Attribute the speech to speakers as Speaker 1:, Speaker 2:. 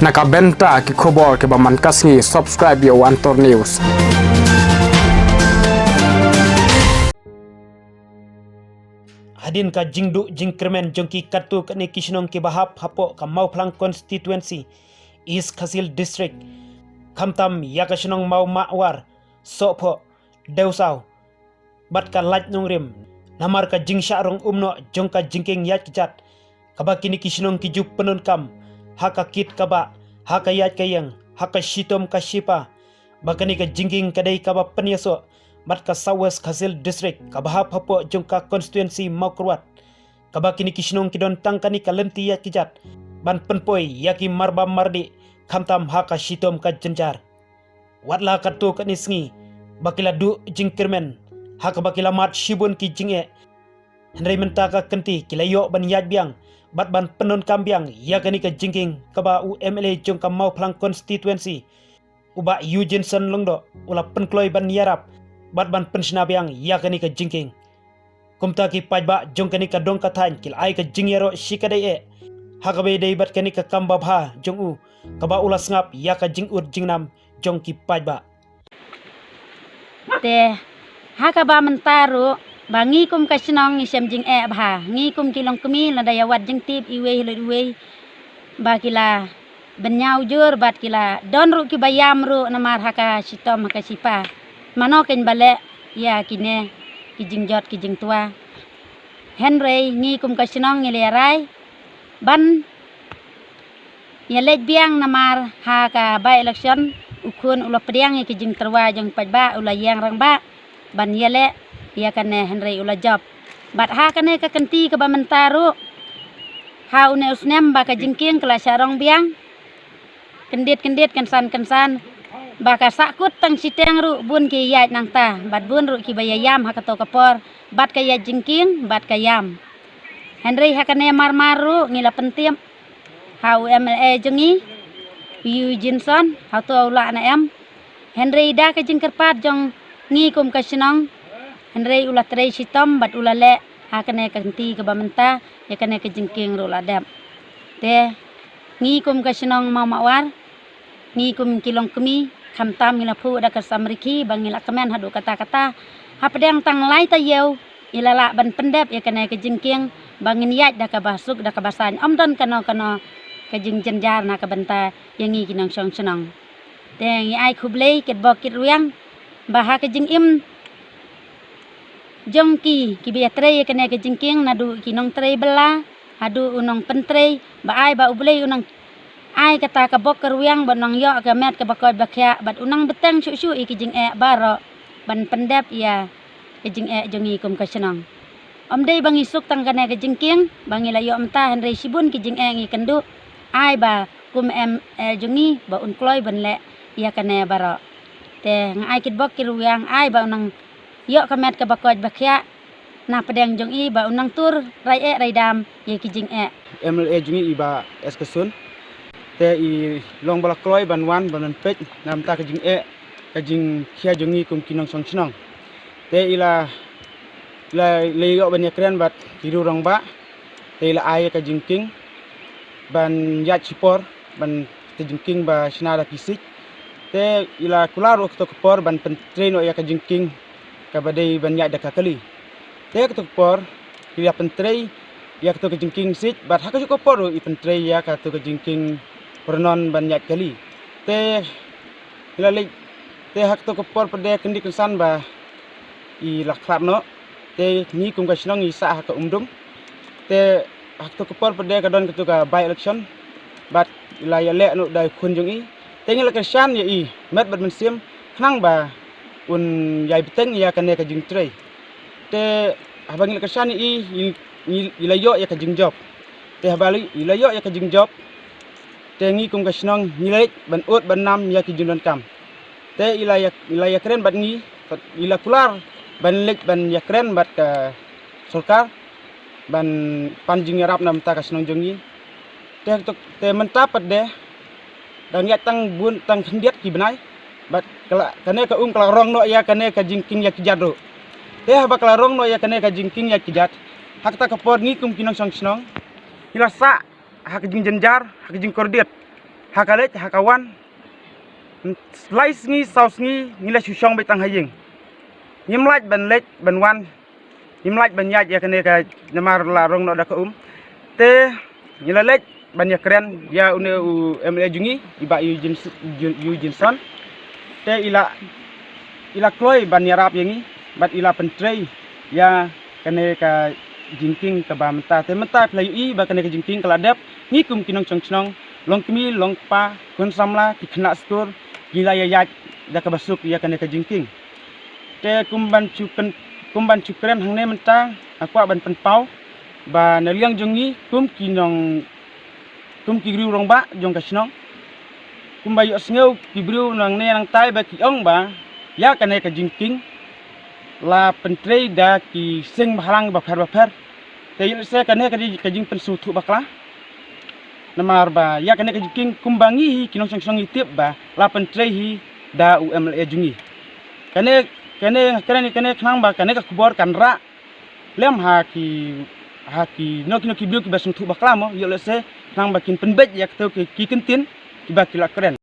Speaker 1: Nakabenta ki khobor ke baman kasngi subscribe yo Antor News.
Speaker 2: Hadin ka jingdu jingkremen jongki katu kani kishnong ki bahap hapo ka Mauplang constituency East Khasil district khamtam yakashnong mau mawar sopo deusaw bat ka laj nongrim namar ka jingsha rong umno jongka jingking yat kijat kaba kini kishnong ki juk penun kam haka kit kaba haka yat kayang haka shitom ka shipa bakani ka jingking kadai kaba penyaso bat ka South Khasil district kabahap hapo jongka constituency Maukrwat kaba kini kishnong kidon tangkani kalenti yat kijat ban penpoi yaki marba mardi khamtam haka shitom ka jenjar watla katu kani sngi bakila du jingkirmen haka bakila mat shibun ki jinge Henry mentaka kenti kila yo ban yat biang bat ban penon kambiang yakani ka jingking kaba UMLA jongka Mauplang constituency uba Eugene Longdo ula penkloy ban yarap bat ban pensnabiang yakani ka jingking kumta ki pajba jongkani ka dong kathan kil ai ka jingyero shikadai e hakabe dei bat kani ka kamba bha jongu kaba ula ngap yaka jingut jingnam jongki pajba
Speaker 3: te hakaba mentaru bangi kum kasnong isem jing e bha ngi kum kilong kemi la daya wat jing tip iwe bakila benyau jur bat kila don ru ki bayam ru namar haka sitom haka sipa mano ken bale ya kine ki jing jot ki jing tua Henry ngi kum kasnong ngile rai ban ya lej biang namar haka by election ukun ula pediang ki jing terwa jong pajba ula yang rangba ban yele ya kane Henry ula job bat ha kane ka kenti ka bamentaru ha une usnem ba ka jingking kala sarong biang kendit kensan baka sakut tang siteng ru bun ki yat nang ta bat bun ru ki bayayam ha ka to kapor bat ka ya jingking bat ka yam Henry ha kane marmaru ngila pentim ha UMLA jengi Eugene ha to ula na em Henry da ka jingkerpat jong ngi kum ka sinong Henry ula trei sitom bat ula le ha kane kanti ka bamenta ya kane ka jingking ru ladap te ngi kum ka sinong mau mawar ngi kum kilong kemi khamtam ngila phu da ka samriki bangila kemen hadu kata-kata ha pedang tang lai ta yeu ilala ban pendep ya kane ka jingking bangin yat da ka basuk da ka basan omdon kano ka jing jenjar na ka benta yangi kinang song senong te ngi ai khublei ket bokit ruyang baha ka jing im jongki ki beatre kene ke jingking nadu kinong trei bela hadu unong pentrei ba ai ba ublei unang ai kata ka bok keruyang banong yo ka met ka bakoi bakya bat unang beteng su ki jing e baro ban pendep ya ke jing e jongi kum ka senong omdei bangi suk tang kene ke jingking bangi layo mta Henry sibun ki jing e ngi kendu ai ba kum jongi ba unkloy ban le ya kene baro te ngai kit bok keruyang ai ba unang yo kamet ka bakoj bakya na pedang jong i ba unang tur rai dam ye ki jing e
Speaker 4: MLA jungi iba eskasun te i long bala kloy ban wan ban pej nam ta ka jing e ka jing khia jungi kum kinong song chinong te ila le yo ban yakren bat tiru rong ba te ila ai ka jing king ban yat chipor ban te jing king ba shinara kisik te ila kularo to kopor ban pentreno ya ka jing king kabadai banyak dak kali te ka por ya pentrei ya ka jingking sit bat haka ko por i pentrei ya ka jingking pernon banyak kali te lalai te hak to por pede kendi kesan ba i lakharno te ni kum ka sinong i sa haka umdum te hak to por pede ka don ka by election bat ila ya le no dai kunjung i te ngila ka shan ya i met bat mensim knang ba un yai beteng ya kane ka jing trei te abang ka shan i ilayo ya ka jing job te habali ilayo ya ka jing job te ngi kum ka snong nilai ban ut ban nam ya ki jundon kam te ilaya keren bat ngi ila kular ban lek ban ya keren bat ka sarkar ban panjing yarap nam ta ka snong jongi te mentap de dan ya tang bun tang hendiat ki benai bat kala kane ka kala rong no ya kane ka jingking ya kijado te ha kala rong no ya kane ka jingking ya kijat hak ta ka por ngi kum kinong song snong ila sa hak jing jenjar hak jing kordiet hakalet hakawan slice ngi saus ngi ngila susong betang haying nyimlaj ban lej ban wan nyimlaj ban yaj ya kene ka namar la rong no da ka te ngila lej ban ya keren ya une u MLA jungi iba yu jinson te ila kloi ban ya rap yangi bat ila pentrei ya kene ka jingking ka ba menta te menta play I ba kene ka jingking kala dep ngi kum kinong chong long kmi long pa kun samla ki khna stur gila ya yaj da ka basuk ya kene ka jingking te kumban cukren hangne menta akwa ban penpau ba naliang jongi kum ki griu rong ba jong ka snong kum ba yo sneu ki griu nang ne nang tai ba ki ong ba ya kene ka jingking la pentrei da ki sing bahalang ba phar te yo se kene ka jing pensu thu bakla namar ba ya kene ka jingking kumbangi kinong song itip ba la pentrei hi da UMLA jungi kene khnang ba kene ka kubor kanra lem haki no ki biu ki basung thu bakla mo yo se nang ba kin penbet ya to ki kentin ki ba ki la keren